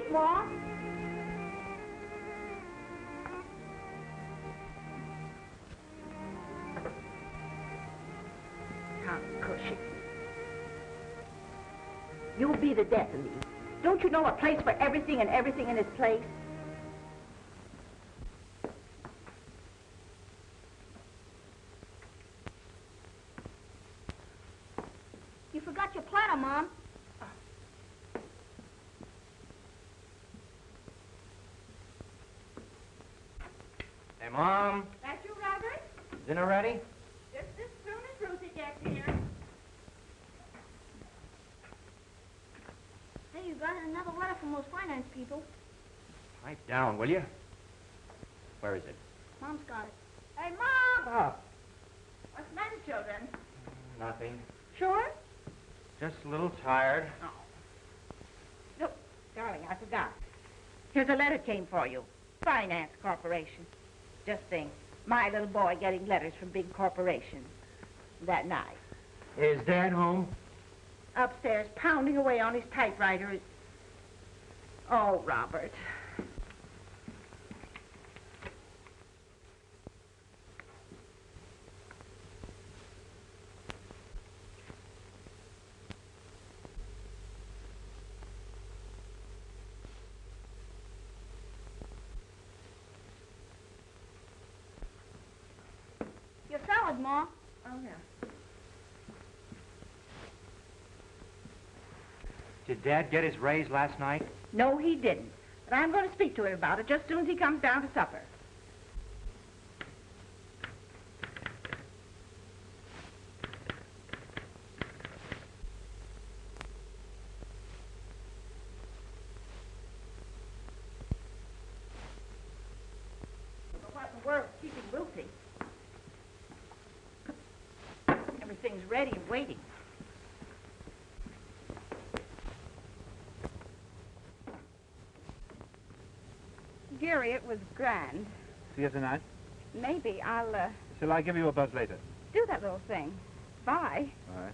eat, Ma. Tom Cushing. You'll be the death of me. Don't you know a place for everything and everything in its place? You forgot your platter, Mom. Hey, Mom. That you, Robert? Dinner ready? Just as soon as Ruthie gets here. Hey, you got another letter from those finance people. Pipe down, will you? Where is it? Mom's got it. Hey, Mom! Stop. What's the matter, children? Nothing. Sure? Just a little tired. Oh. Look, darling, I forgot. Here's a letter came for you. Finance Corporation. Just think, my little boy getting letters from big corporations. That night. Is Dad home? Upstairs, pounding away on his typewriter. Oh, Robert. Your salad, Ma. Oh, yeah. Did Dad get his raise last night? No, he didn't. But I'm going to speak to him about it just as soon as he comes down to supper. But what in the world is keeping Ruthie? Everything's ready and waiting. Gary, it was grand. See you tonight? Maybe I'll, Shall I give you a buzz later? do that little thing. Bye. All right.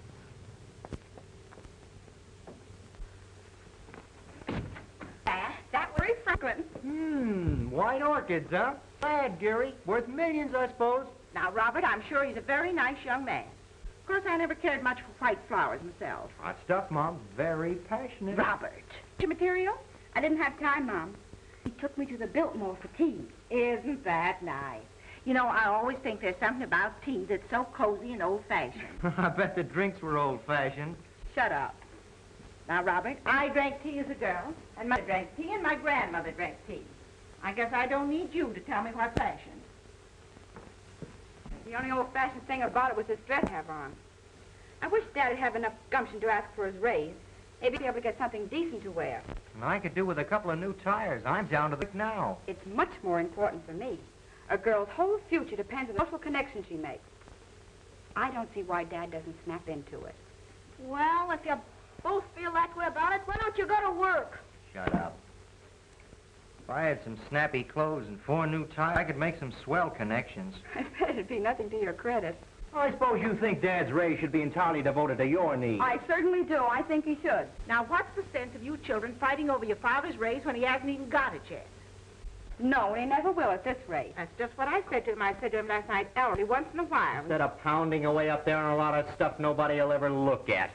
That was very fragrant. White orchids, huh? Bad, Gary. Worth millions, I suppose. Now, Robert, I'm sure he's a very nice young man. Of course, I never cared much for white flowers myself. Hot stuff, Mom. Very passionate. Robert. Your material? I didn't have time, Mom. He took me to the Biltmore for tea. Isn't that nice? You know, I always think there's something about tea that's so cozy and old-fashioned. I bet the drinks were old-fashioned. Shut up. Now, Robert, I drank tea as a girl, and my mother drank tea, and my grandmother drank tea. I guess I don't need you to tell me what's fashion. The only old-fashioned thing about it was this dress I have on. I wish Dad'd have enough gumption to ask for his raise. Maybe be able to get something decent to wear. And I could do with a couple of new tires. I'm down to the now. It's much more important for me. A girl's whole future depends on the social connections she makes. I don't see why Dad doesn't snap into it. Well, if you both feel that way about it, why don't you go to work? Shut up. If I had some snappy clothes and 4 new tires, I could make some swell connections. I bet it'd be nothing to your credit. I suppose you think Dad's raise should be entirely devoted to your needs. I certainly do. I think he should. Now, what's the sense of you children fighting over your father's raise when he hasn't even got it yet? No, and he never will at this rate. That's just what I said to him. I said to him last night, Ellery, once in a while. Instead of pounding away up there on a lot of stuff nobody will ever look at.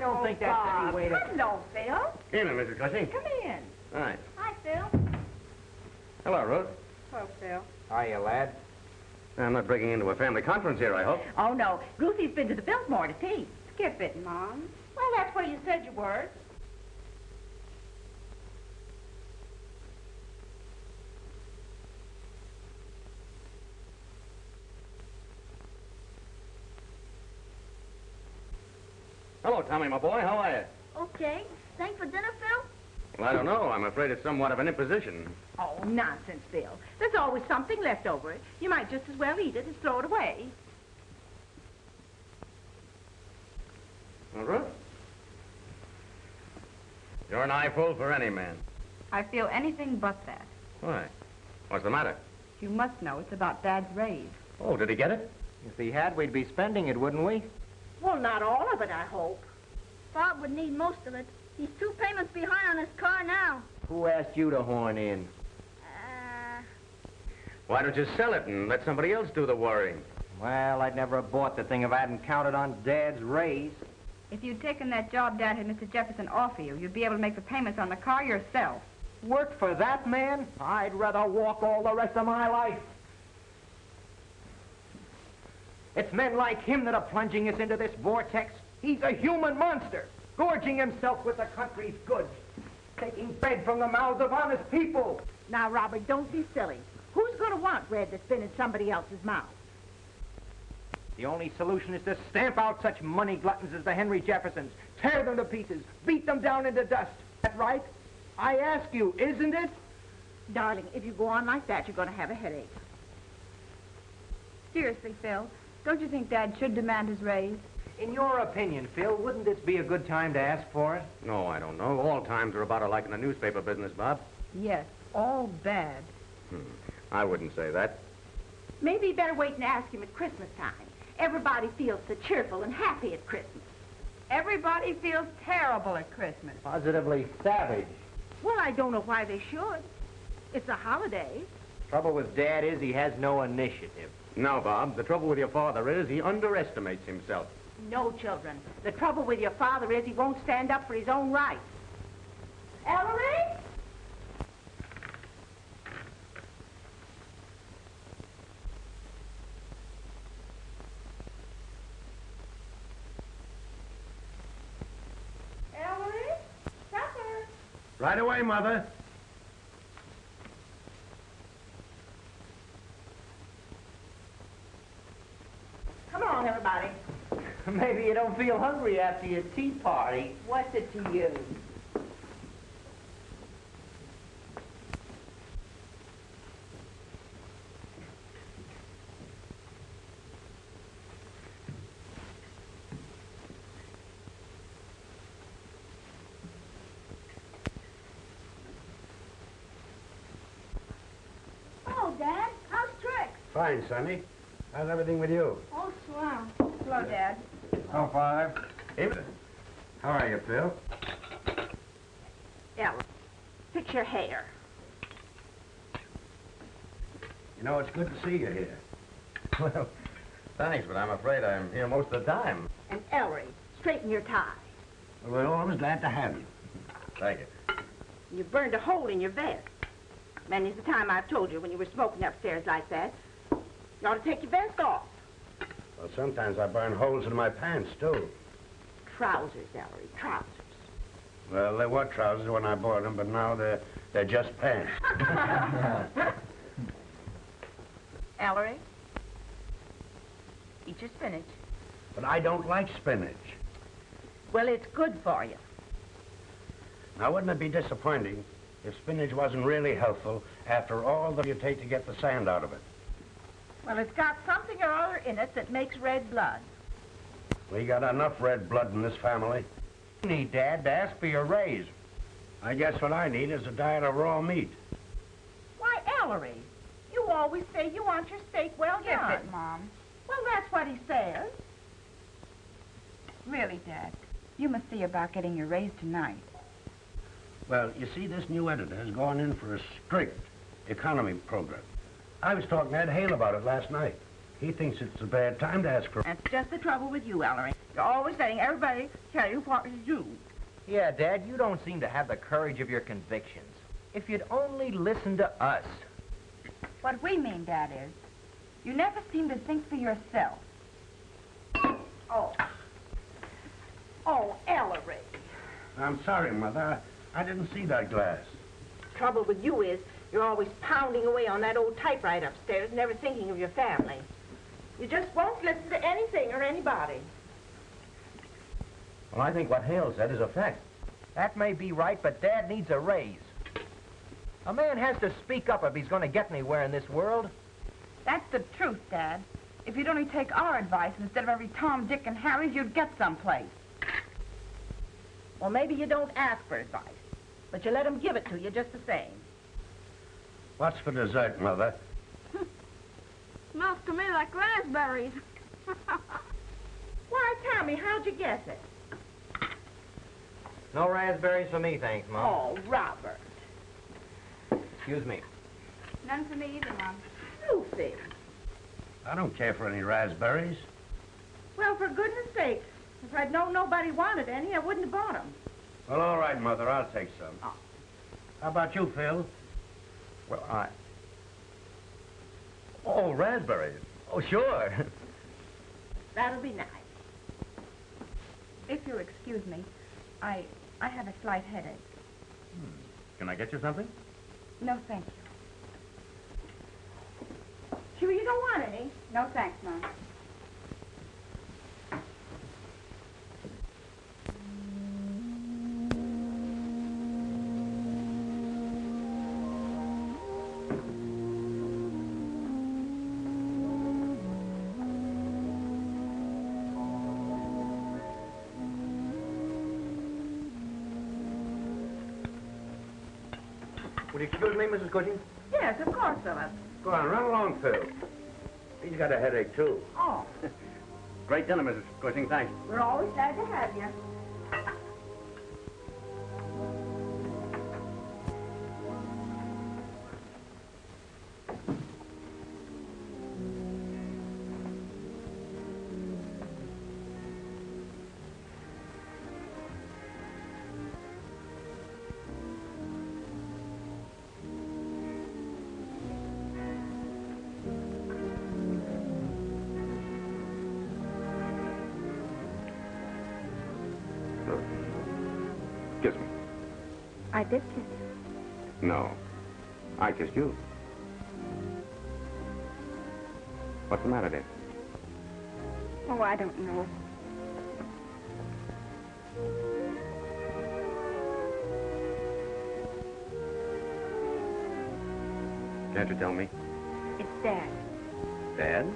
I don't think that's any way to... Hello, Phil. Evening, Mrs. Cushing. Come in. Hi. Hi, Phil. Hello, Ruth. Hello, Phil. Hiya, lad. I'm not breaking into a family conference here, I hope. Oh, no. Ruthie's been to the Biltmore to tea. Skip it, Mom. Well, that's where you said you were. Hello, Tommy, my boy. How are you? Okay. Staying for dinner, Phil? Well, I don't know. I'm afraid it's somewhat of an imposition. Oh, nonsense, Phil. There's always something left over. You might just as well eat it as throw it away. Well, Ruth? You're an eyeful for any man. I feel anything but that. Why? What's the matter? You must know it's about Dad's raise. Oh, did he get it? If he had, we'd be spending it, wouldn't we? Well, not all of it, I hope. Bob would need most of it. He's 2 payments behind on his car now. Who asked you to horn in? Why don't you sell it and let somebody else do the worrying? Well, I'd never have bought the thing if I hadn't counted on Dad's raise. If you'd taken that job Dad had Mr. Jefferson offer you, you'd be able to make the payments on the car yourself. Work for that man? I'd rather walk all the rest of my life. It's men like him that are plunging us into this vortex. He's a human monster, gorging himself with the country's goods, taking bread from the mouths of honest people. Now, Robert, don't be silly. Who's going to want bread that's been in somebody else's mouth? The only solution is to stamp out such money gluttons as the Henry Jeffersons, tear them to pieces, beat them down into dust. That right? I ask you, isn't it? Darling, if you go on like that, you're going to have a headache. Seriously, Phil, don't you think Dad should demand his raise? In your opinion, Phil, wouldn't this be a good time to ask for it? No, I don't know. All times are about alike in the newspaper business, Bob. Yes, all bad. I wouldn't say that. Maybe you better wait and ask him at Christmas time. Everybody feels so cheerful and happy at Christmas. Everybody feels terrible at Christmas. Positively savage. Well, I don't know why they should. It's a holiday. Trouble with Dad is he has no initiative. No, Bob. The trouble with your father is he underestimates himself. No, children. The trouble with your father is he won't stand up for his own rights. Ellery? Ellery? Supper. Right away, Mother. Come on, everybody. Maybe you don't feel hungry after your tea party. What's it to you? Oh, Dad, how's tricks? Fine, Sonny. How's everything with you? Oh, swell. Hello, Dad. Oh, 5. Evening. How are you, Phil? Ellery, fix your hair. You know, it's good to see you here. Well, thanks, but I'm afraid I'm here most of the time. And Ellery, straighten your tie. Well, we're always glad to have you. Thank you. You burned a hole in your vest. Many's the time I've told you when you were smoking upstairs like that. You ought to take your vest off. Well, sometimes I burn holes in my pants, too. Trousers, Ellery, trousers. Well, they were trousers when I bought them, but now they're just pants. Ellery, eat your spinach. But I don't like spinach. Well, it's good for you. Now, wouldn't it be disappointing if spinach wasn't really healthful after all that you take to get the sand out of it? Well, it's got something or other in it that makes red blood. We got enough red blood in this family. You need, Dad, to ask for your raise. I guess what I need is a diet of raw meat. Why, Ellery, you always say you want your steak well Skip done. it, Mom. Well, that's what he says. Really, Dad, you must see about getting your raise tonight. Well, you see, this new editor has gone in for a strict economy program. I was talking to Ed Hale about it last night. He thinks it's a bad time to ask for... That's just the trouble with you, Ellery. You're always letting everybody tell you what to do. Yeah, Dad, you don't seem to have the courage of your convictions. If you'd only listen to us. What we mean, Dad, is you never seem to think for yourself. Oh. Oh, Ellery. I'm sorry, Mother. I didn't see that glass. Trouble with you is you're always pounding away on that old typewriter upstairs, never thinking of your family. You just won't listen to anything or anybody. Well, I think what Hale said is a fact. That may be right, but Dad needs a raise. A man has to speak up if he's going to get anywhere in this world. That's the truth, Dad. If you'd only take our advice instead of every Tom, Dick, and Harry's, you'd get someplace. Well, maybe you don't ask for advice, but you let them give it to you just the same. What's for dessert, Mother? Smells to me like raspberries. Why, Tommy, how'd you guess it? No raspberries for me, thanks, Mom. Oh, Robert. Excuse me. None for me either, Mom. Lucy. I don't care for any raspberries. Well, for goodness sake, if I'd known nobody wanted any, I wouldn't have bought them. Well, all right, Mother, I'll take some. Oh. How about you, Phil? Well, Oh, raspberries. Oh, sure. That'll be nice. If you'll excuse me, I have a slight headache. Can I get you something? No, thank you. Sure you don't want any? No, thanks, Mom. Would you excuse me, Mrs. Cushing? Yes, of course, Philip. Go on, run along, Phil. He's got a headache, too. Oh, Great dinner, Mrs. Cushing, thanks. we're always glad to have you. Kiss me. I did kiss you. No. I kissed you. What's the matter, dear? Oh, I don't know. Can't you tell me? It's Dad. Dad?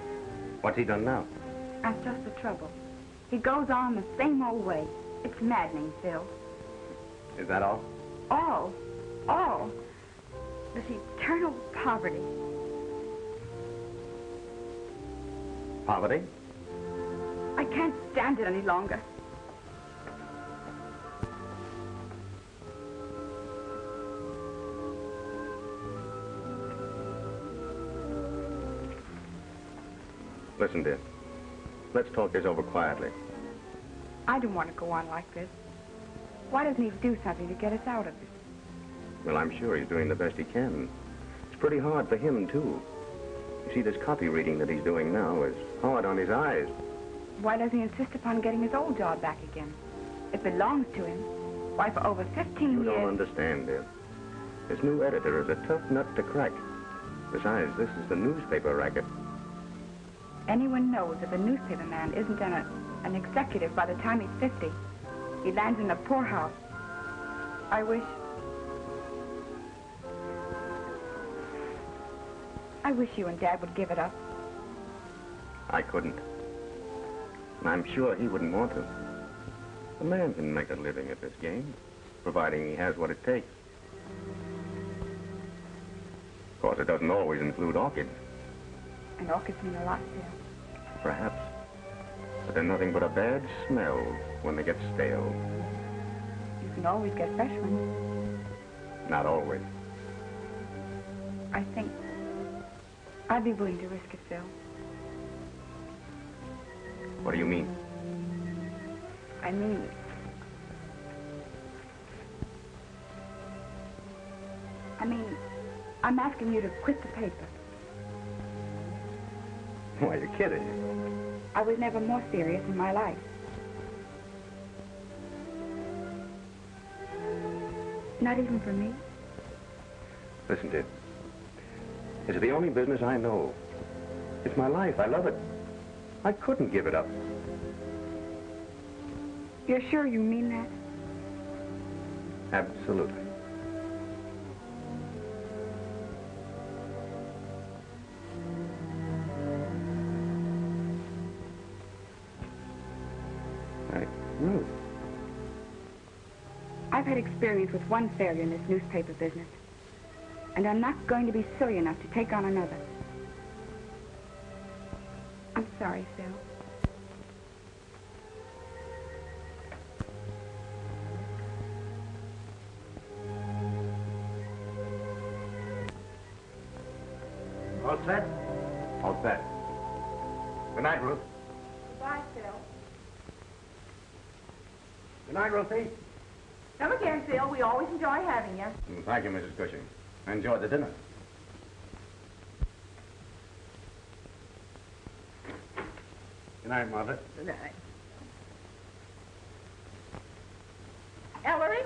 What's he done now? That's just the trouble. He goes on the same old way. It's maddening, Phil. Is that all? All. This eternal poverty. Poverty? I can't stand it any longer. Listen, dear. Let's talk this over quietly. I don't want to go on like this. Why doesn't he do something to get us out of this? Well, I'm sure he's doing the best he can. It's pretty hard for him, too. You see, this copy reading that he's doing now is hard on his eyes. Why doesn't he insist upon getting his old job back again? It belongs to him. Why, for over 15 You years... don't understand, dear. This new editor is a tough nut to crack. Besides, this is the newspaper racket. Anyone knows if a newspaper man isn't an executive by the time he's 50, he lands in a poorhouse. I wish you and Dad would give it up. I couldn't. And I'm sure he wouldn't want to. A man can make a living at this game, providing he has what it takes. Of course, it doesn't always include orchids. And orchids mean a lot to him. Perhaps. But they're nothing but a bad smell when they get stale. You can always get fresh ones. Not always. I think I'd be willing to risk it, Phil. What do you mean? I mean... I'm asking you to quit the paper. Why, you're kidding. I was never more serious in my life. Not even for me? Listen, dear. It's the only business I know. It's my life. I love it. I couldn't give it up. You're sure you mean that? Absolutely. Ruth. I've had experience with one failure in this newspaper business, and I'm not going to be silly enough to take on another. I'm sorry, Phil. All set? All set. Good night, Ruth. Goodbye, Phil. Good night, Ruthie. Come again, Phil. We always enjoy having you. Thank you, Mrs. Cushing. I enjoyed the dinner. Good night, Mother. Good night. Ellery,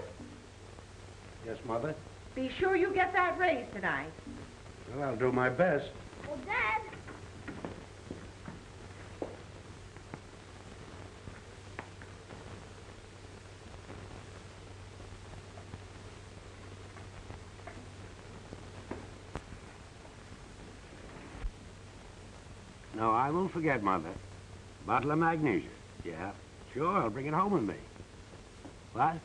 Yes, Mother? be sure you get that raise tonight. Well, I'll do my best. Well, Dad, No, I won't forget, Mother. Bottle of magnesia. Yeah, sure, I'll bring it home with me. What?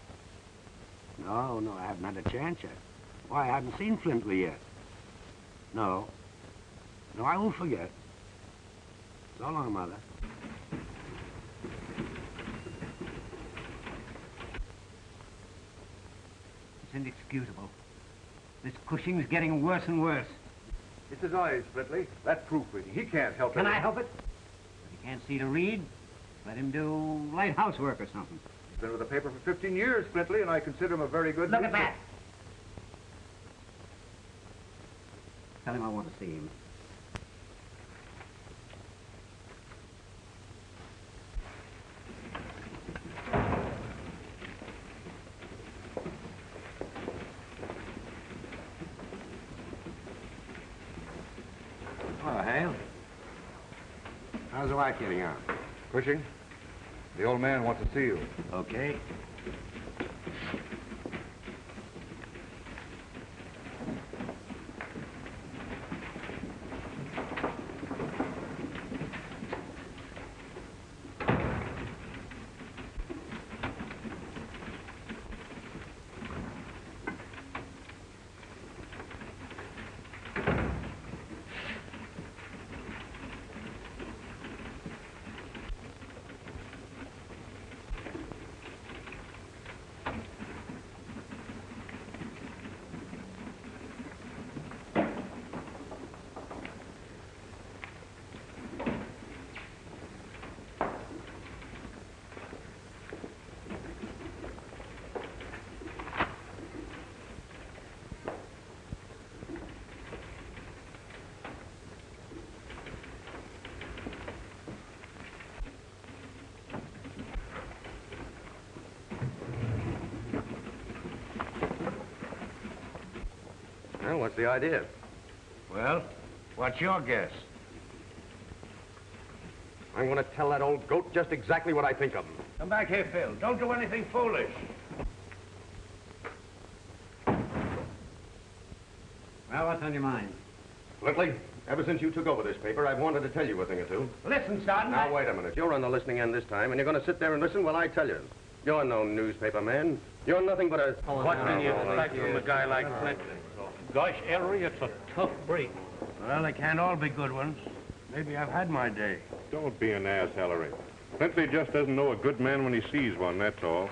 No, I haven't had a chance yet. Why, I haven't seen Flintley yet. No, I won't forget. So long, Mother. It's inexcusable. This Cushing's getting worse and worse. It's his eyes, Flintley. That proofreading. He can't help it. Can I help it? If he can't see to read, let him do light housework or something. He's been with the paper for 15 years, Flintley, and I consider him a very good Look at newspaper. that. Tell him I want to see him. Oh, Hale. How's the wife getting on? Cushing, the old man wants to see you. Okay. Well, what's the idea? Well, what's your guess? I'm going to tell that old goat just exactly what I think of him. Come back here, Phil. Don't do anything foolish. Well, what's on your mind? Flintley, ever since you took over this paper, I've wanted to tell you a thing or two. Listen, Sergeant. Now, wait a minute. You're on the listening end this time, and you're going to sit there and listen while I tell you. You're no newspaper man. You're nothing but a... What can you expect from a guy like Flintley? Gosh, Ellery, it's a tough break. Well, they can't all be good ones. Maybe I've had my day. Don't be an ass, Ellery. Flintley just doesn't know a good man when he sees one, that's all.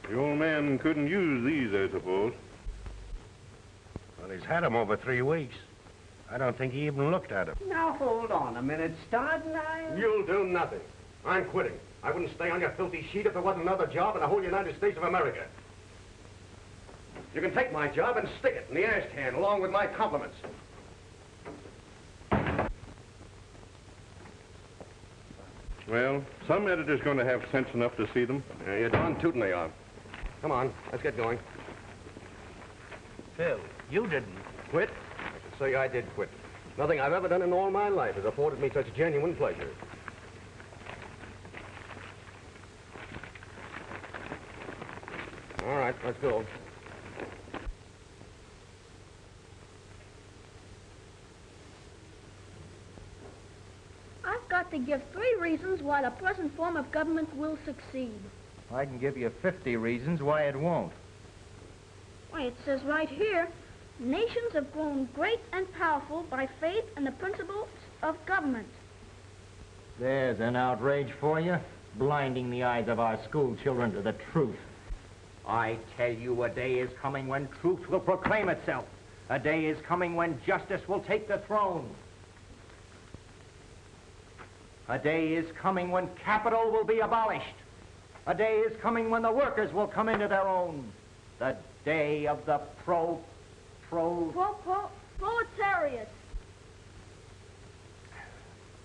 The old man couldn't use these, I suppose. Well, he's had 'em over 3 weeks. I don't think he even looked at 'em. Now, hold on a minute, Sergeant. You'll do nothing. I'm quitting. I wouldn't stay on your filthy sheet if there wasn't another job in the whole United States of America. You can take my job and stick it in the ash can along with my compliments. Well, some editor's going to have sense enough to see them. Yeah, you're darn tootin' they are. Come on, let's get going. Phil, you didn't. Quit? I should say I did quit. Nothing I've ever done in all my life has afforded me such genuine pleasure. All right, let's go. I've got to give 3 reasons why the present form of government will succeed. I can give you 50 reasons why it won't. Why, it says right here, nations have grown great and powerful by faith in the principles of government. There's an outrage for you, blinding the eyes of our school children to the truth. I tell you, a day is coming when truth will proclaim itself. A day is coming when justice will take the throne. A day is coming when capital will be abolished. A day is coming when the workers will come into their own. The day of the proletariat.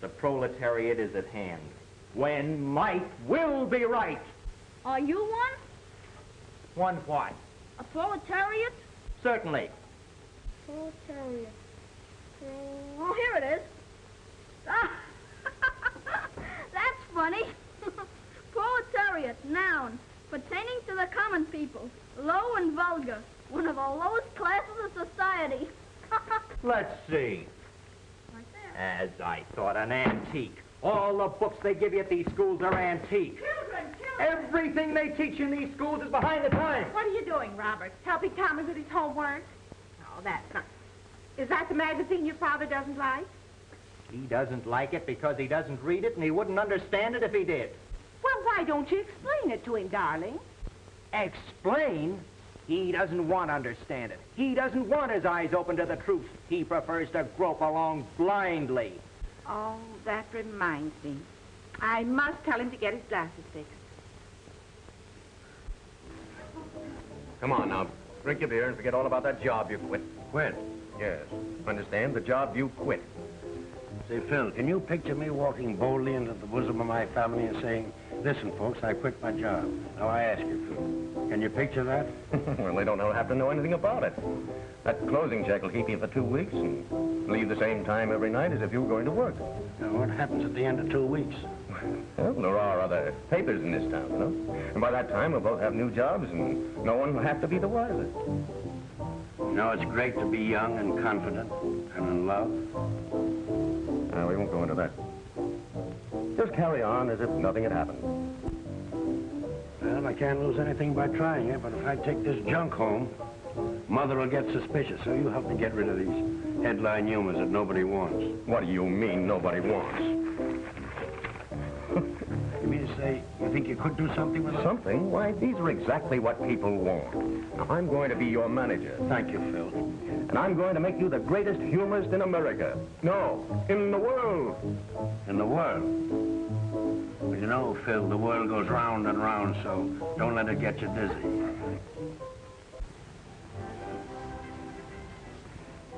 The proletariat is at hand. When might will be right. Are you one? One what? A proletariat? Certainly. Proletariat. Oh, here it is. Ah, that's funny. Proletariat, noun, pertaining to the common people, low and vulgar, one of the lowest classes of society. Let's see. Right there. As I thought, an antique. All the books they give you at these schools are antique. Children! Everything they teach in these schools is behind the times. What are you doing, Robert? Helping Thomas with his homework? Oh, that's not... Is that the magazine your father doesn't like? He doesn't like it because he doesn't read it, and he wouldn't understand it if he did. Well, why don't you explain it to him, darling? Explain? He doesn't want to understand it. He doesn't want his eyes open to the truth. He prefers to grope along blindly. Oh, that reminds me. I must tell him to get his glasses fixed. Come on now, drink your beer and forget all about that job you quit. Quit? Yes. Understand? The job you quit. Say, Phil, can you picture me walking boldly into the bosom of my family and saying, listen, folks, I quit my job. Now, I ask you, Phil, can you picture that? Well, they don't have to know anything about it. That closing check will keep you for 2 weeks and leave the same time every night as if you were going to work. Now, what happens at the end of 2 weeks? Well, there are other papers in this town, you know. And by that time, we'll both have new jobs and no one will have to be the wiser. You know, it's great to be young and confident and in love. We won't go into that. Just carry on as if nothing had happened. Well, I can't lose anything by trying it, but if I take this junk home, Mother will get suspicious, so you have to get rid of these headline humors that nobody wants. What do you mean nobody wants? You mean to say you think you could do something with them? Something? Why, these are exactly what people want. Now, I'm going to be your manager. Thank you, Phil. And I'm going to make you the greatest humorist in America. No, in the world. In the world? Well, you know, Phil, the world goes round and round, so don't let it get you dizzy.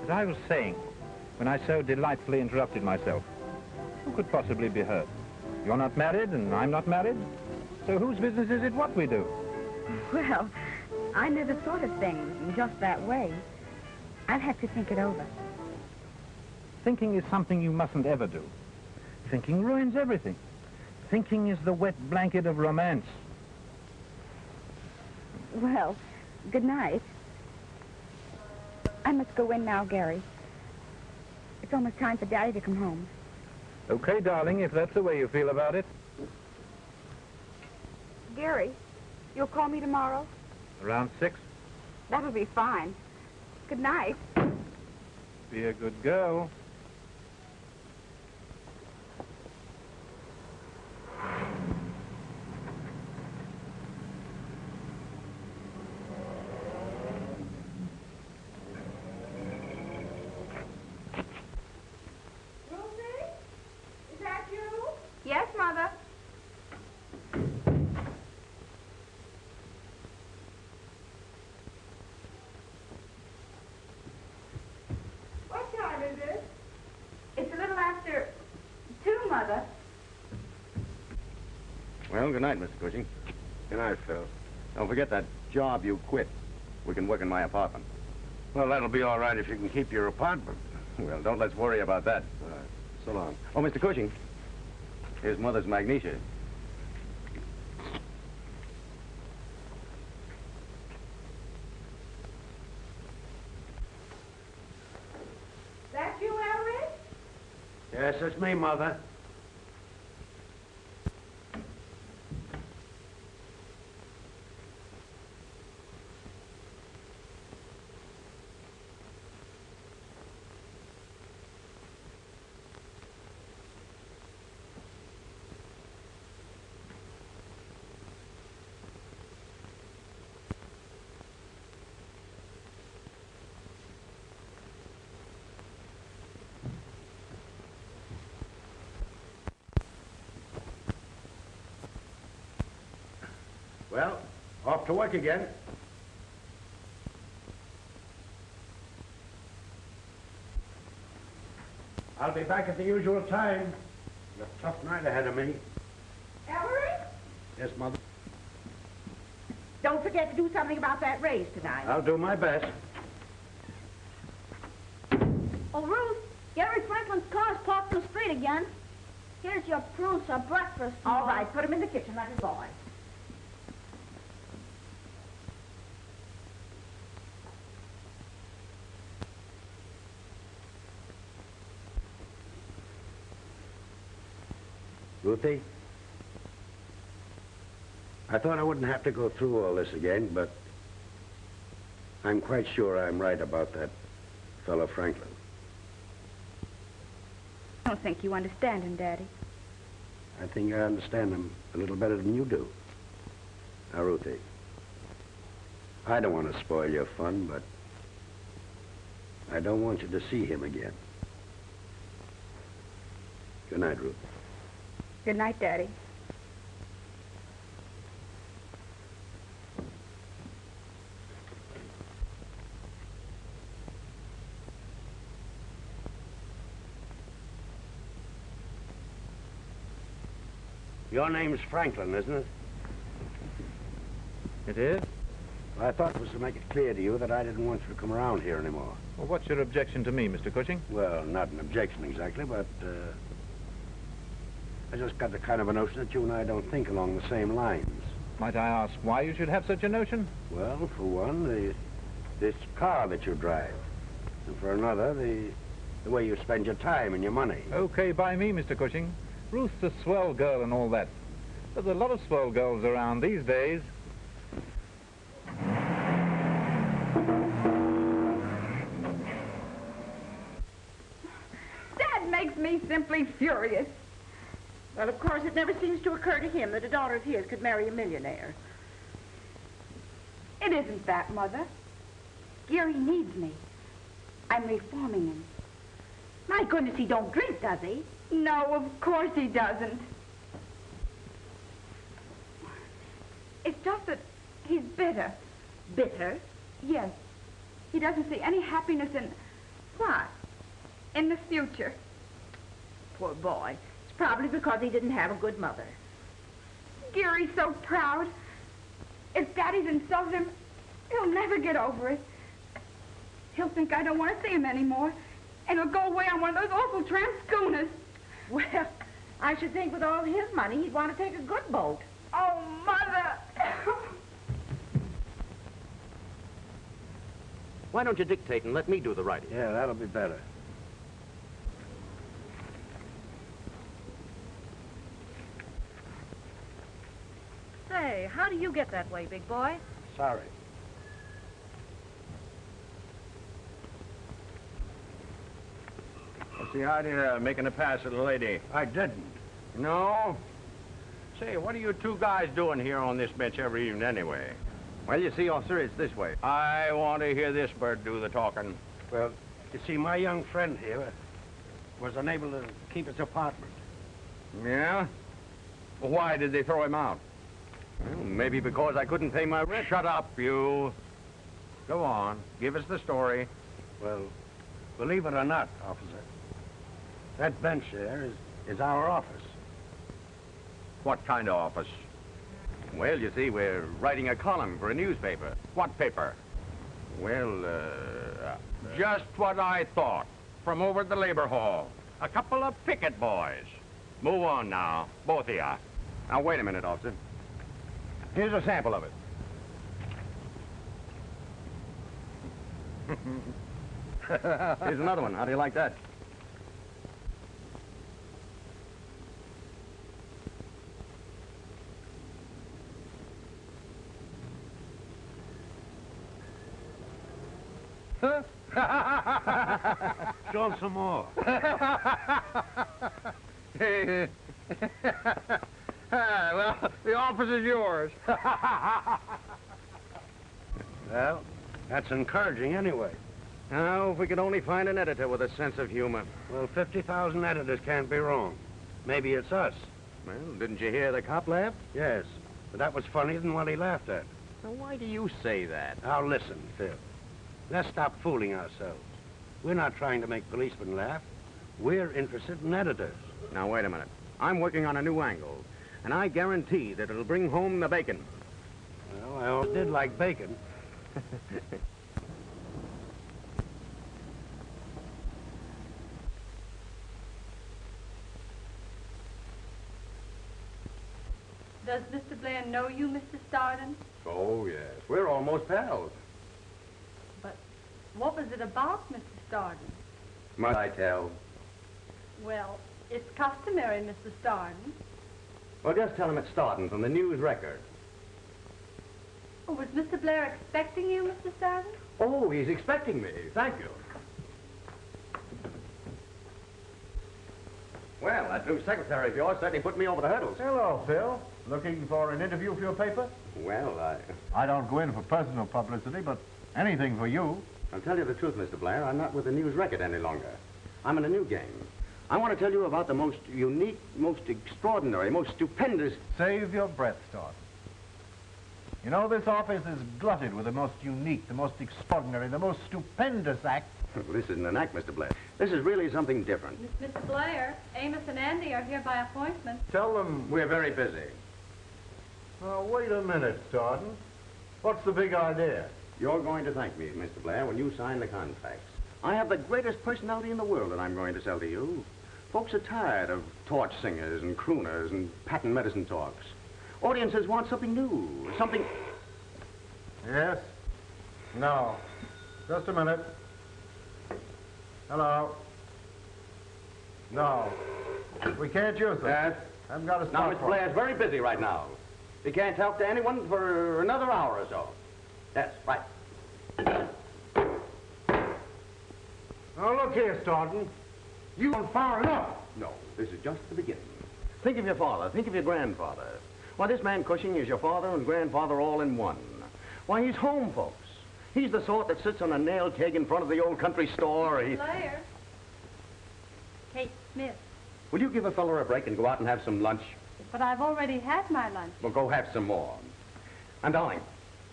As I was saying, when I so delightfully interrupted myself, who could possibly be hurt? You're not married, and I'm not married. So whose business is it what we do? Well, I never thought of things in just that way. I'll have to think it over. Thinking is something you mustn't ever do. Thinking ruins everything. Thinking is the wet blanket of romance. Well, good night. I must go in now, Gary. It's almost time for Daddy to come home. Okay, darling, if that's the way you feel about it. Gary, you'll call me tomorrow? Around 6. That'll be fine. Good night. Be a good girl. Yes, Mother? Well, good night, Mr. Cushing. Good night, Phil. Don't forget that job you quit. We can work in my apartment. Well, that'll be all right if you can keep your apartment. Well, don't let's worry about that. So long. Oh, Mr. Cushing, here's Mother's magnesia. That you, Ellery? Yes, it's me, Mother. Well, off to work again. I'll be back at the usual time. A tough night ahead of me. Ellery? Yes, Mother? Don't forget to do something about that raise tonight. I'll do my best. Oh, Ruth, Gary Franklin's car's parked in the street again. Here's your prunes for breakfast. All right, put him in the kitchen like a boy. Ruthie? I thought I wouldn't have to go through all this again, but I'm quite sure I'm right about that fellow Franklin. I don't think you understand him, Daddy. I think I understand him a little better than you do. Now, Ruthie, I don't want to spoil your fun, but I don't want you to see him again. Good night, Ruth. Good night, Daddy. Your name's Franklin, isn't it? It is? Well, I thought it was to make it clear to you that I didn't want you to come around here anymore. Well, what's your objection to me, Mr. Cushing? Well, not an objection exactly, but I just got the kind of a notion that you and I don't think along the same lines. Might I ask why you should have such a notion? Well, for one, this car that you drive. And for another, the way you spend your time and your money. Okay by me, Mr. Cushing. Ruth's a swell girl and all that. There's a lot of swell girls around these days. Dad makes me simply furious. Well, of course, it never seems to occur to him that a daughter of his could marry a millionaire. It isn't that, Mother. Gary needs me. I'm reforming him. My goodness, he don't drink, does he? No, of course he doesn't. It's just that he's bitter. Bitter? Yes. He doesn't see any happiness in... What? In the future. Poor boy. It's probably because he didn't have a good mother. Gary's so proud. If Daddy's insulted him, he'll never get over it. He'll think I don't want to see him anymore, and he'll go away on one of those awful tramp schooners. Well, I should think with all his money, he'd want to take a good boat. Oh, Mother! Why don't you dictate and let me do the writing? Yeah, that'll be better. Say, how do you get that way, big boy? Sorry. What's the idea of making a pass at a lady? I didn't. No? Say, what are you two guys doing here on this bench every evening anyway? Well, you see, officer, it's this way. I want to hear this bird do the talking. Well, you see, my young friend here was unable to keep his apartment. Yeah? Well, why did they throw him out? Well, maybe because I couldn't pay my rent. Shut up, you. Go on. Give us the story. Well, believe it or not, officer, that bench there is our office. What kind of office? Well, you see, we're writing a column for a newspaper. What paper? Well, Just what I thought. From over at the Labor Hall. A couple of picket boys. Move on now, both of you. now, wait a minute, officer. Here's a sample of it. Here's another one. How do you like that? Show him some more. Well, the office is yours. Well, that's encouraging anyway. Now, if we could only find an editor with a sense of humor. Well, 50,000 editors can't be wrong. Maybe it's us. Well, didn't you hear the cop laugh? Yes, but that was funnier than what he laughed at. Now, why do you say that? Now, listen, Phil. Let's stop fooling ourselves. We're not trying to make policemen laugh. We're interested in editors. Now, wait a minute. I'm working on a new angle, and I guarantee that it'll bring home the bacon. Well, I always did like bacon. Does Mr. Blair know you, Mr. Stardon? Oh, yes. We're almost pals. But what was it about, Mr. Stardon? Must I tell? Well, it's customary, Mr. Stardon. Well, just tell him it's starting from the News Record. Oh, was Mr. Blair expecting you, Mr. Stardon? Oh, he's expecting me. Thank you. Well, that new secretary of yours certainly put me over the hurdles. Hello, Phil. Looking for an interview for your paper? Well, I don't go in for personal publicity, but anything for you. I'll tell you the truth, Mr. Blair. I'm not with the News Record any longer. I'm in a new game. I want to tell you about the most unique, most extraordinary, most stupendous... Save your breath, Start. You know, this office is glutted with the most unique, the most extraordinary, the most stupendous act. This isn't an act, Mr. Blair. This is really something different. Mr. Blair, Amos and Andy are here by appointment. Tell them... We're very busy. Oh, wait a minute, Stardon. What's the big idea? You're going to thank me, Mr. Blair, when you sign the contracts. I have the greatest personality in the world that I'm going to sell to you. Folks are tired of torch singers and crooners and patent medicine talks. Audiences want something new, something... Yes? No. Just a minute. Hello? No. We can't use them. Yes? I've got a Now, spot Mr. Blair's very busy right now. He can't talk to anyone for another hour or so. Yes, right. Now, look here, Stardon. You went far enough. No, this is just the beginning. Think of your father. Think of your grandfather. Why, this man Cushing is your father and grandfather all in one. Why, he's home, folks. He's the sort that sits on a nail keg in front of the old country store. Blair. Kate Smith. Will you give a fella a break and go out and have some lunch? But I've already had my lunch. Well, go have some more. And, darling,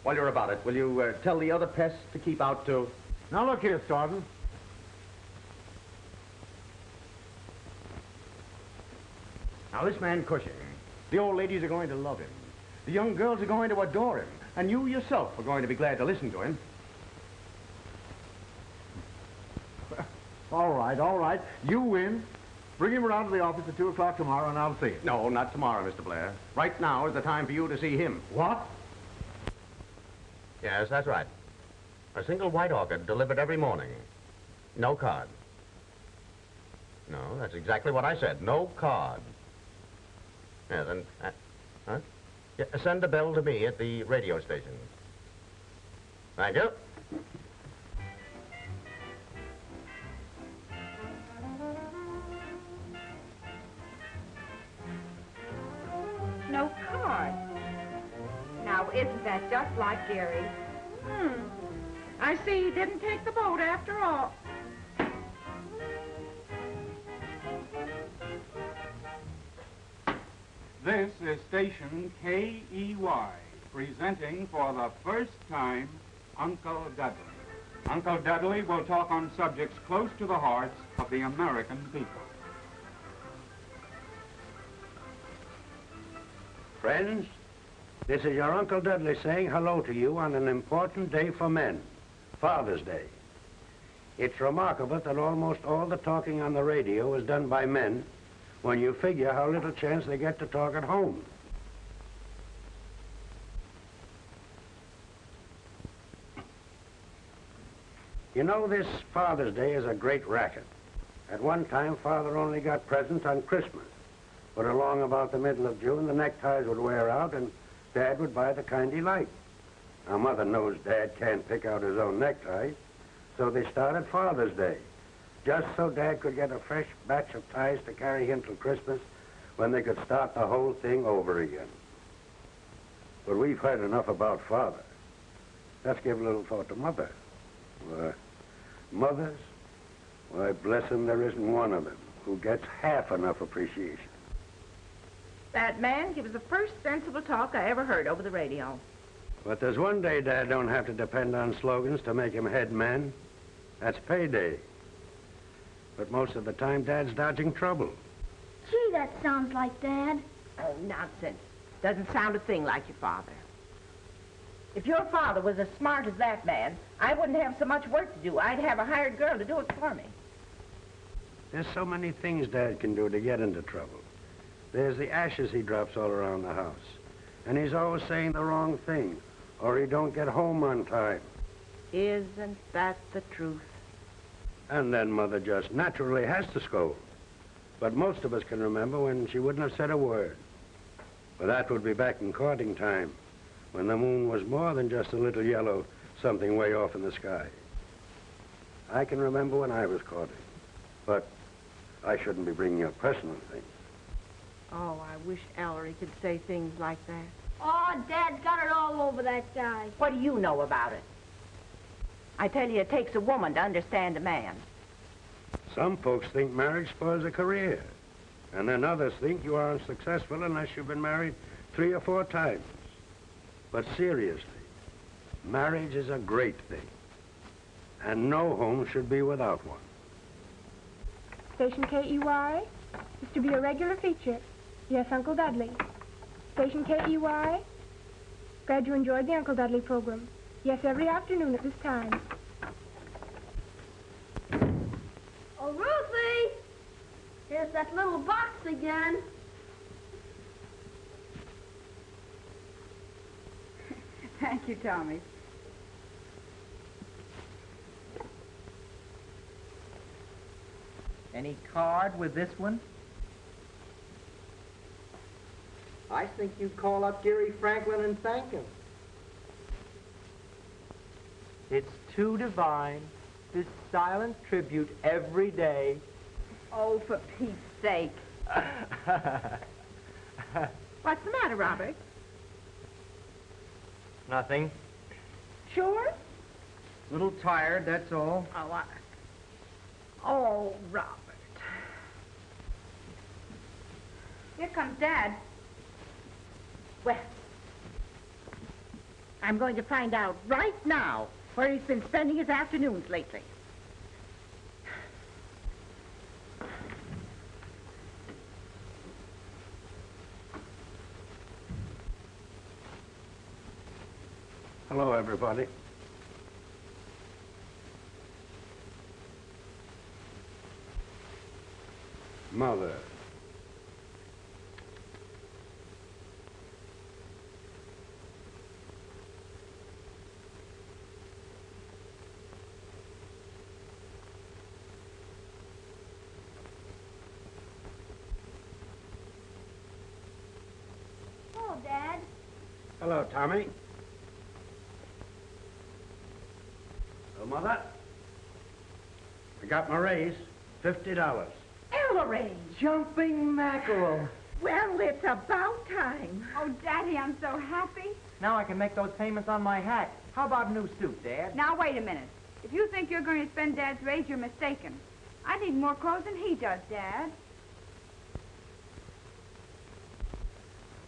while you're about it, will you tell the other pests to keep out, too? Now, look here, Stardon. Now, this man Cushing, the old ladies are going to love him. The young girls are going to adore him. And you yourself are going to be glad to listen to him. All right. You win. Bring him around to the office at 2 o'clock tomorrow, and I'll see him. No, not tomorrow, Mr. Blair. Right now is the time for you to see him. What? Yes, that's right. A single white orchid delivered every morning. No card. No, that's exactly what I said. No card. Yes, and... huh? Yeah, send a bill to me at the radio station. Thank you. No card. Now, isn't that just like Gary? I see he didn't take the boat after all. This is station KEY, presenting for the first time Uncle Dudley. Uncle Dudley will talk on subjects close to the hearts of the American people. Friends, This is your Uncle Dudley saying hello to you on an important day for men, Father's Day. It's remarkable that almost all the talking on the radio is done by men when you figure how little chance they get to talk at home. You know, this Father's Day is a great racket. At one time, Father only got presents on Christmas. But along about the middle of June, the neckties would wear out and Dad would buy the kind he liked. Now, Mother knows Dad can't pick out his own neckties, so they started Father's Day, just so Dad could get a fresh batch of ties to carry him till Christmas when they could start the whole thing over again. But we've heard enough about Father. Let's give a little thought to Mother. Why, mothers, why, bless them, there isn't one of them who gets half enough appreciation. That man gives the first sensible talk I ever heard over the radio. But there's one day Dad don't have to depend on slogans to make him head man. That's payday. But most of the time, Dad's dodging trouble. Gee, that sounds like Dad. Oh, nonsense. Doesn't sound a thing like your father. If your father was as smart as that man, I wouldn't have so much work to do. I'd have a hired girl to do it for me. There's so many things Dad can do to get into trouble. There's the ashes he drops all around the house. And he's always saying the wrong thing, or he don't get home on time. Isn't that the truth? And then Mother just naturally has to scold. But most of us can remember when she wouldn't have said a word. But that would be back in courting time, when the moon was more than just a little yellow something way off in the sky. I can remember when I was courting, but I shouldn't be bringing up personal things. Oh, I wish Ellery could say things like that. Oh, Dad's got it all over that guy. What do you know about it? I tell you, it takes a woman to understand a man. Some folks think marriage spoils a career, and then others think you aren't successful unless you've been married 3 or 4 times. But seriously, marriage is a great thing, and no home should be without one. Station KEY is to be a regular feature. Yes, Uncle Dudley. Station KEY. Glad you enjoyed the Uncle Dudley program. Yes, every afternoon at this time. Oh, Ruthie! Here's that little box again. Thank you, Tommy. Any card with this one? I think you'd call up Geary Franklin and thank him. It's too divine, this silent tribute every day. Oh, for Pete's sake. What's the matter, Robert? Nothing. Sure? A little tired, that's all. Oh, Robert. Here comes Dad. Well, I'm going to find out right now where he's been spending his afternoons lately. Hello, everybody. Mother. Hello, Dad. Hello, Tommy. Hello, Mother. I got my raise, $50. Ellery! Jumping mackerel. Well, it's about time. Oh, Daddy, I'm so happy. Now I can make those payments on my hat. How about a new suit, Dad? Now, wait a minute. If you think you're going to spend Dad's raise, you're mistaken. I need more clothes than he does, Dad.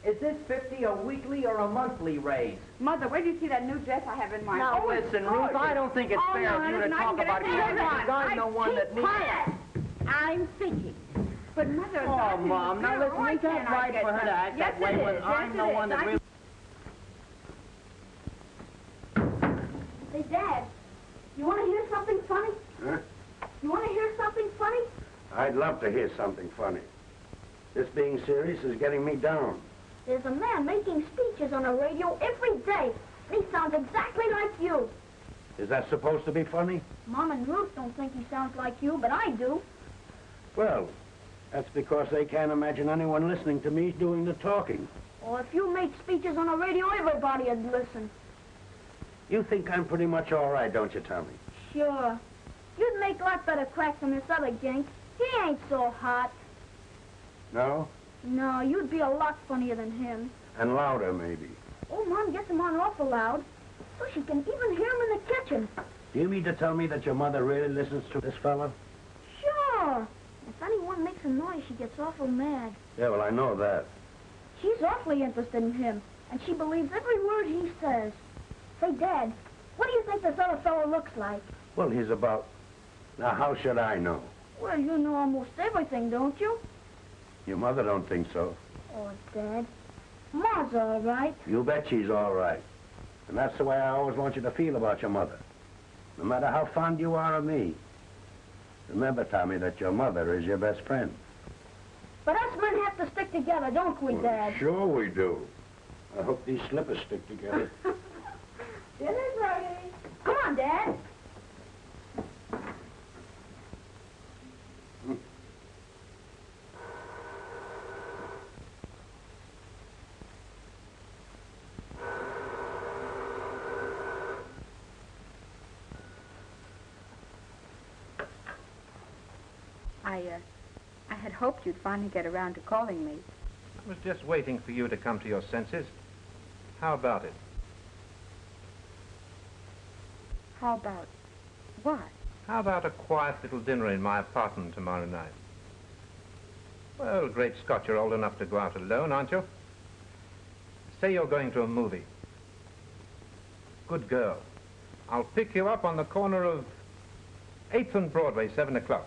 Is this 50 a weekly or a monthly raise? Mother, where do you see that new dress I have in mind? Now, Oh, it's listen, Ruth, I don't think it's Oh, fair no, of you to listen, I talk can get about anything I it. want. I'm the one that needs Quiet! I'm thinking. But, Mother... Oh, Mom, now listen, is that right for her to act that way when I'm the one that really... Hey, Dad, you want to hear something funny? Huh? You want to hear something funny? I'd love to hear something funny. This being serious is getting me down. There's a man making speeches on the radio every day. He sounds exactly like you. Is that supposed to be funny? Mom and Ruth don't think he sounds like you, but I do. Well, that's because they can't imagine anyone listening to me doing the talking. Or if you made speeches on the radio, everybody would listen. You think I'm pretty much all right, don't you, Tommy? Sure. You'd make a lot better cracks than this other gink. He ain't so hot. No? No, you'd be a lot funnier than him. And louder, maybe. Oh, Mom gets him on awful loud, so she can even hear him in the kitchen. Do you mean to tell me that your mother really listens to this fellow? Sure. If anyone makes a noise, she gets awful mad. Yeah, well, I know that. She's awfully interested in him, and she believes every word he says. Say, Dad, what do you think this other fellow looks like? Well, he's about... Now, how should I know? Well, you know almost everything, don't you? Your mother don't think so. Oh, Dad, Ma's all right. You bet she's all right. And that's the way I always want you to feel about your mother. No matter how fond you are of me. Remember, Tommy, that your mother is your best friend. But us men have to stick together, don't we, Dad? Sure we do. I hope these slippers stick together. Dinner's ready. Come on, Dad. I had hoped you'd finally get around to calling me. I was just waiting for you to come to your senses. How about it? How about what? How about a quiet little dinner in my apartment tomorrow night? Well, great Scott, you're old enough to go out alone, aren't you? Say you're going to a movie. Good girl. I'll pick you up on the corner of 8th and Broadway, 7 o'clock.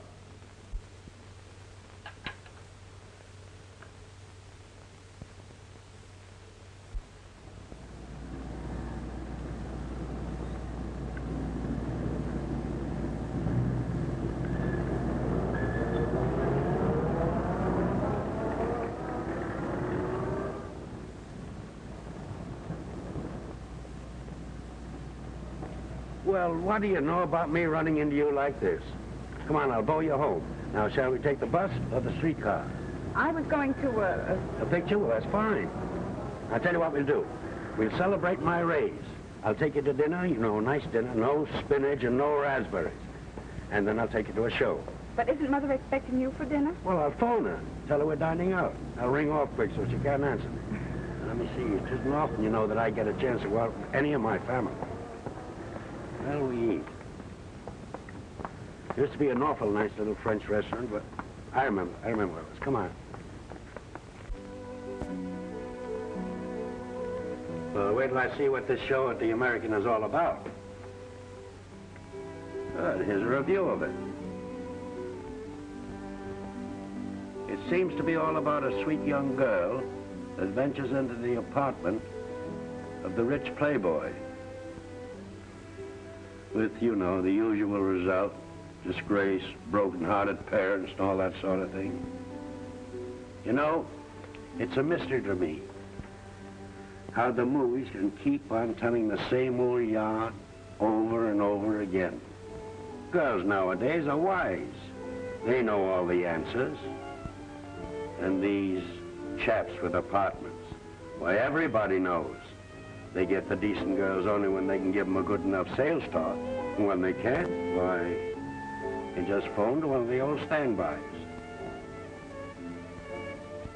Well, what do you know about me running into you like this? Come on, I'll bow you home. Now, shall we take the bus or the streetcar? I was going to, A picture? Well, that's fine. I'll tell you what we'll do. We'll celebrate my raise. I'll take you to dinner, you know, a nice dinner, no spinach and no raspberries. And then I'll take you to a show. But isn't Mother expecting you for dinner? Well, I'll phone her. Tell her we're dining out. I'll ring off quick so she can't answer me. Let me see. It isn't often, you know, that I get a chance to go out with any of my family. Where do we eat? Used to be an awful nice little French restaurant, but I remember where it was. Come on. Well, wait till I see what this show at the American is all about. Good, here's a review of it. It seems to be all about a sweet young girl that ventures into the apartment of the rich playboy. With, you know, the usual result, disgrace, broken-hearted parents, and all that sort of thing. You know, it's a mystery to me how the movies can keep on telling the same old yarn over and over again. Girls nowadays are wise. They know all the answers. And these chaps with apartments, why, everybody knows. They get the decent girls only when they can give them a good enough sales talk. And when they can't, why, they just phone to one of the old standbys.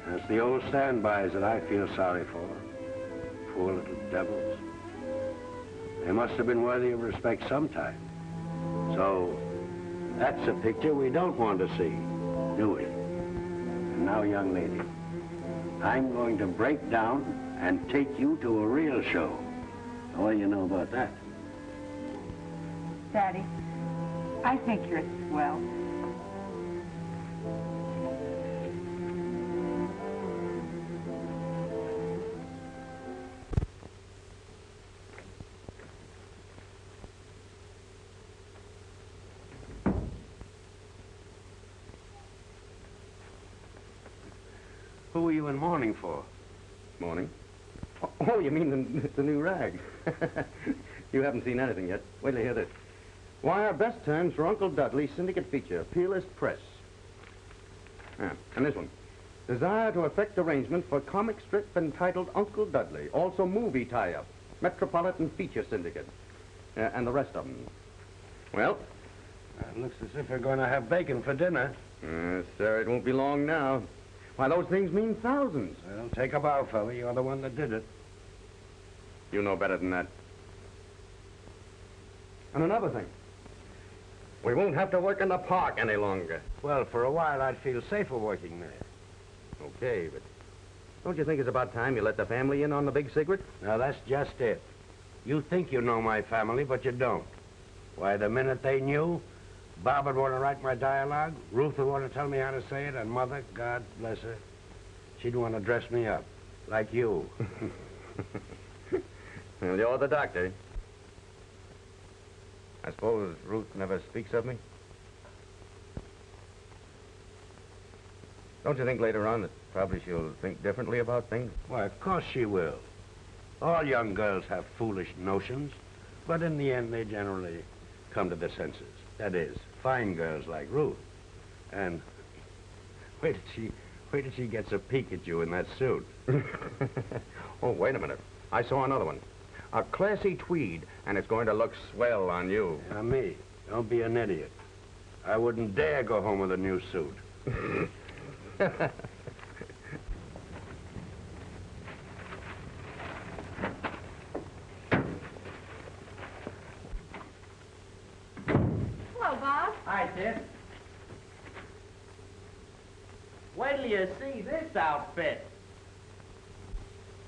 And it's the old standbys that I feel sorry for. Poor little devils. They must have been worthy of respect sometime. So, that's a picture we don't want to see, do we? And now, young lady, I'm going to break down and take you to a real show. What do you know about that? Daddy, I think you're swell. Who are you in mourning for? Morning. Oh, you mean the new rag? You haven't seen anything yet. Wait till you hear this. Why, our best terms for Uncle Dudley syndicate feature, Peerless Press. Ah, and this one. Desire to effect arrangement for comic strip entitled Uncle Dudley. Also movie tie-up. Metropolitan Feature Syndicate. And the rest of them. Well? It looks as if we're going to have bacon for dinner. Sir, it won't be long now. Why, those things mean thousands. Well, take a bow, fella. You're the one that did it. You know better than that. And another thing. We won't have to work in the park any longer. Well, for a while, I'd feel safer working there. Okay, but don't you think it's about time you let the family in on the big secret? Now, that's just it. You think you know my family, but you don't. Why, the minute they knew, Bob would want to write my dialogue, Ruth would want to tell me how to say it, and Mother, God bless her, she'd want to dress me up, like you. Well, you're the doctor. I suppose Ruth never speaks of me? Don't you think later on that probably she'll think differently about things? Why, of course she will. All young girls have foolish notions, but in the end they generally come to their senses. That is, fine girls like Ruth. And wait till she gets a peek at you in that suit. Oh, wait a minute. I saw another one. A classy tweed, and it's going to look swell on you. Now, me. Don't be an idiot. I wouldn't dare go home with a new suit. Hello, Bob. Hi, Sid. Wait till you see this outfit.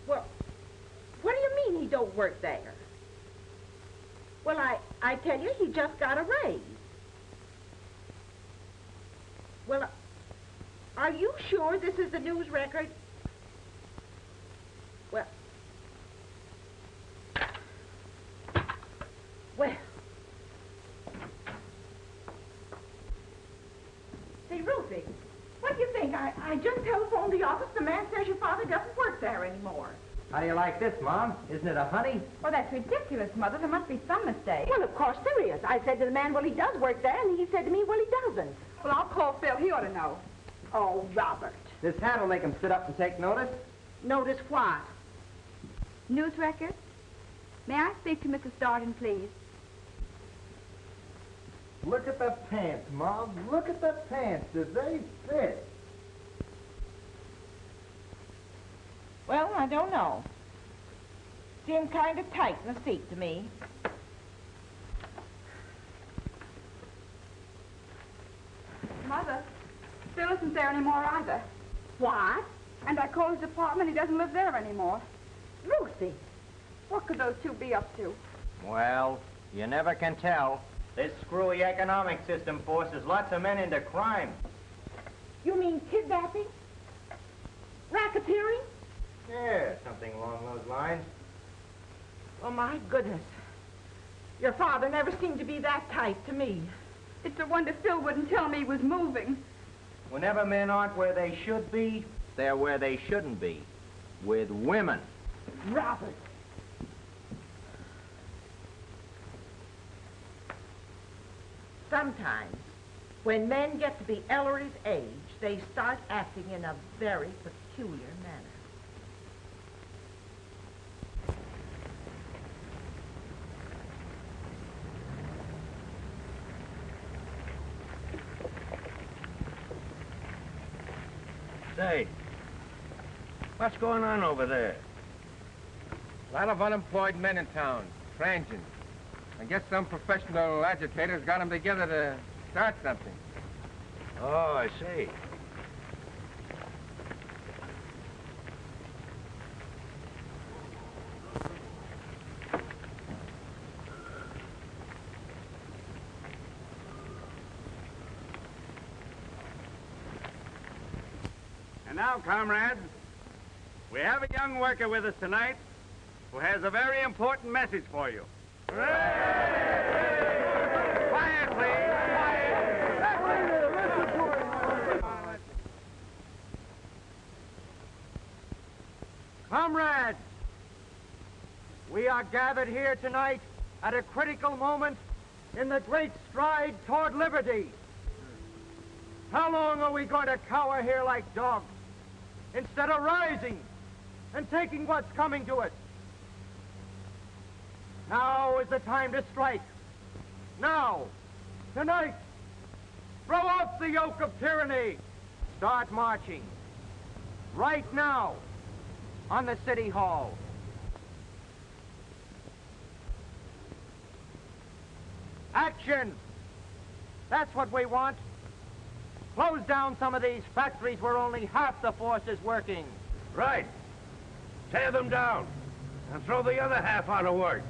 Well, what do you mean he don't work there? Well, I tell you, he just got a raise. Well, are you sure this is the news record? Well, say, Ruthie, what do you think? I just telephoned the office. The man says your father doesn't work there anymore. How do you like this, Mom? Isn't it a honey? Well, that's ridiculous, Mother. There must be some mistake. Well, of course there is. I said to the man, well, he does work there, and he said to me, well, he doesn't. Well, I'll call Phil. He ought to know. Oh, Robert. This hat will make him sit up and take notice. Notice what? News record? May I speak to Mrs. Darden, please? Look at the pants, Mom. Look at the pants. Do they fit? Well, I don't know. Seem kind of tight in the seat to me. Mother, Phil isn't there anymore either. What? And I called his apartment. He doesn't live there anymore. Lucy. What could those two be up to? Well, you never can tell. This screwy economic system forces lots of men into crime. You mean kidnapping? Racketeering? Yeah, something along those lines. Oh, my goodness. Your father never seemed to be that tight to me. It's a wonder Phil wouldn't tell me he was moving. Whenever men aren't where they should be, they're where they shouldn't be. With women. Robert. Sometimes, when men get to be Ellery's age, they start acting in a very peculiar manner. Say, what's going on over there? A lot of unemployed men in town, transients. I guess some professional agitators got them together to start something. Oh, I see. And now, comrades, we have a young worker with us tonight who has a very important message for you. Quiet, please. Quiet. Comrades, we are gathered here tonight at a critical moment in the great stride toward liberty. How long are we going to cower here like dogs instead of rising and taking what's coming to us? Now is the time to strike. Now, tonight, throw off the yoke of tyranny. Start marching. Right now, on the City Hall. Action! That's what we want. Close down some of these factories where only half the force is working. Right. Tear them down and throw the other half out of work.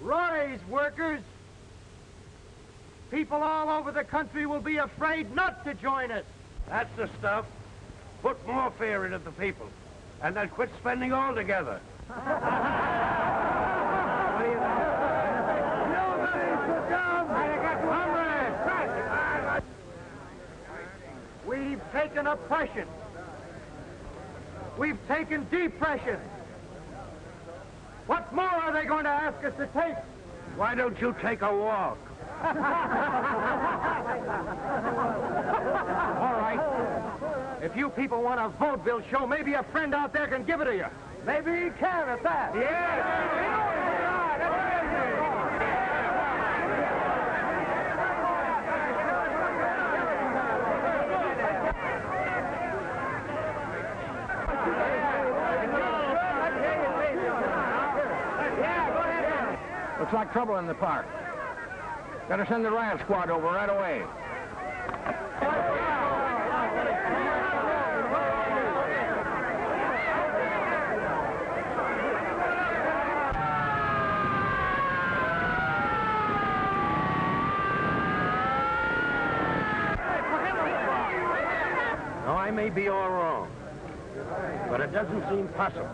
Rise, workers! People all over the country will be afraid not to join us. That's the stuff. Put more fear into the people, and they'll quit spending altogether. Comrades! We've taken oppression. We've taken depression. What more are they going to ask us to take? Why don't you take a walk? All right. If you people want a vote, Bill Show, maybe a friend out there can give it to you. Maybe he can at that. Looks like trouble in the park. Gotta send the riot squad over right away. Now, I may be all wrong, but it doesn't seem possible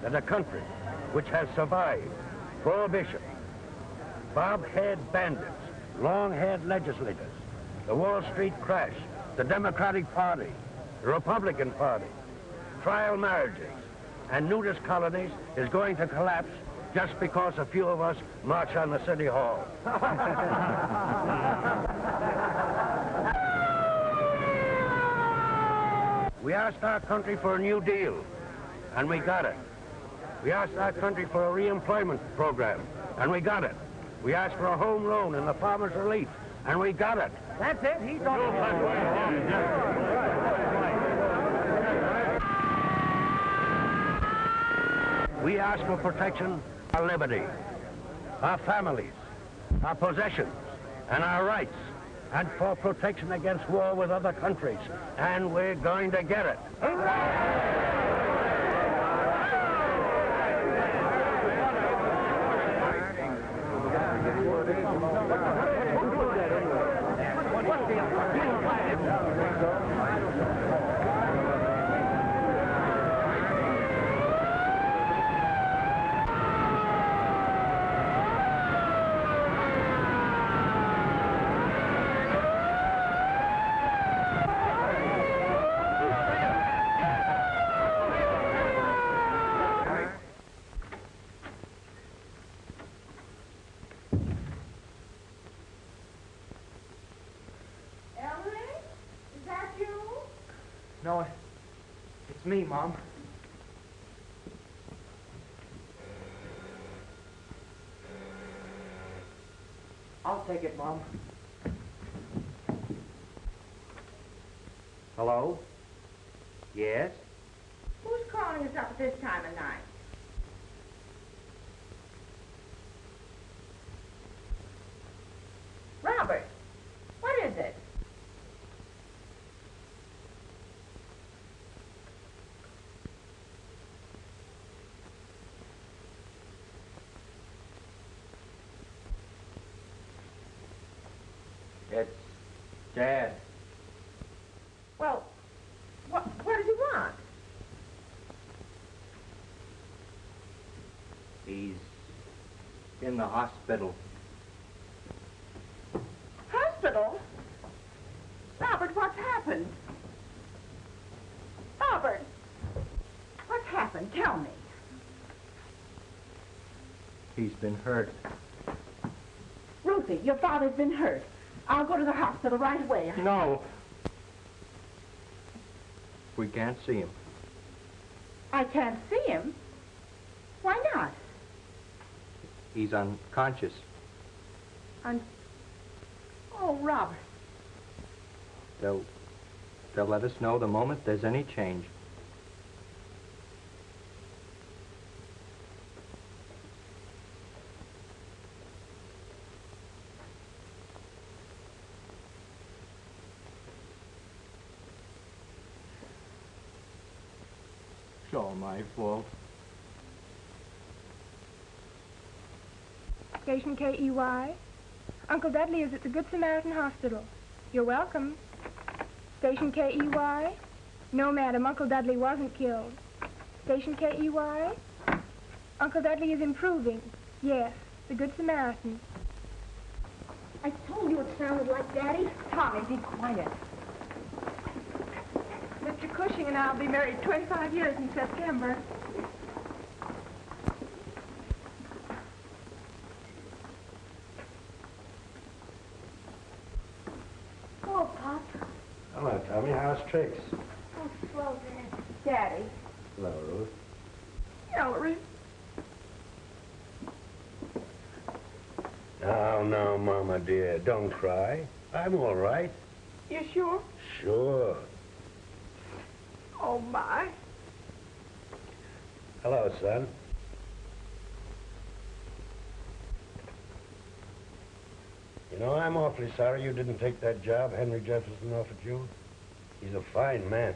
that a country which has survived prohibition, bob-haired bandits, long-haired legislators, the Wall Street crash, the Democratic Party, the Republican Party, trial marriages, and nudist colonies is going to collapse just because a few of us march on the City Hall. We asked our country for a New Deal, and we got it. We asked our country for a reemployment program, and we got it. We asked for a home loan and the farmer's relief, and we got it. That's it. He's on We asked for protection, our liberty, our families, our possessions, and our rights, and for protection against war with other countries, and we're going to get it. No, it's me, Mom. I'll take it, Mom. Hello? Yes? Who's calling us up at this time of night? Robert, what is it? It's Dad. Well, what does he want? He's in the hospital. Hospital? Robert, what's happened? happened? Tell me. He's been hurt. Ruthie, your father's been hurt. I'll go to the hospital right away. No. We can't see him. I can't see him? Why not? He's unconscious. Oh, Robert. They'll let us know the moment there's any change. It's all my fault. Station KEY. Uncle Dudley is at the Good Samaritan Hospital. You're welcome. Station KEY. No, madam, Uncle Dudley wasn't killed. Station KEY. Uncle Dudley is improving. Yes, the Good Samaritan. I told you it sounded like Daddy. Tommy, be quiet. Mr. Cushing and I'll be married 25 years in September. Oh, Pop. Hello, Tommy. How's tricks? Oh, slow, Dad. Daddy. Hello, Ruth. Ellery. No, Mama dear. Don't cry. I'm all right. You sure? Sure. Oh, my. Hello, son. You know, I'm awfully sorry you didn't take that job Henry Jefferson offered you. He's a fine man.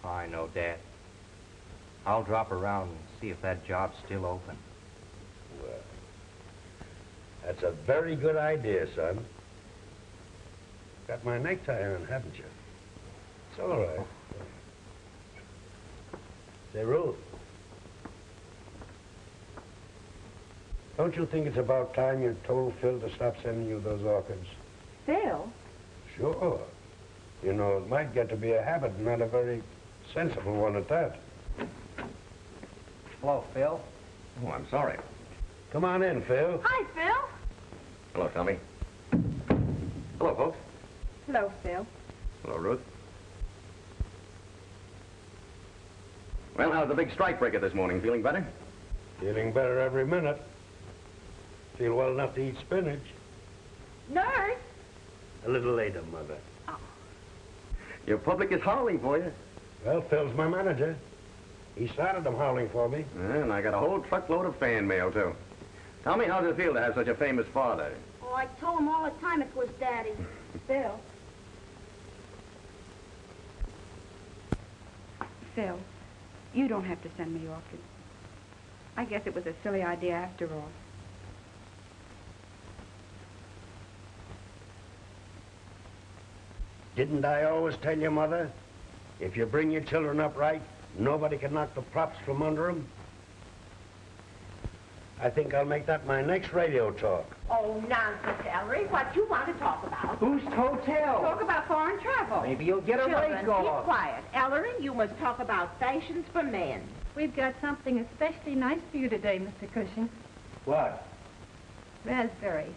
I know, Dad. I'll drop around and see if that job's still open. Well, that's a very good idea, son. Got my necktie on, haven't you? It's all right. Say, Ruth. Don't you think it's about time you told Phil to stop sending you those orchids? Phil? Sure. You know, it might get to be a habit, and not a very sensible one at that. Hello, Phil. Oh, I'm sorry. Come on in, Phil. Hi, Phil. Hello, Tommy. Hello, folks. Hello, Phil. Hello, Ruth. Well, how's the big strikebreaker this morning? Feeling better? Feeling better every minute. Feel well enough to eat spinach. Nurse? A little later, Mother. Your public is howling for you. Well, Phil's my manager. He started them howling for me. And I got a whole truckload of fan mail, too. Tell me, how does it feel to have such a famous father? Oh, I told him all the time it was Daddy. Phil. Phil, you don't have to send me orchids. I guess it was a silly idea after all. Didn't I always tell you, Mother? If you bring your children up right, nobody can knock the props from under them. I think I'll make that my next radio talk. Oh, nonsense, Ellery. What you want to talk about? Whose hotel? Talk about foreign travel. Maybe you'll get a Children, rake keep off. quiet. Ellery, you must talk about fashions for men. We've got something especially nice for you today, Mr. Cushing. What? Raspberries.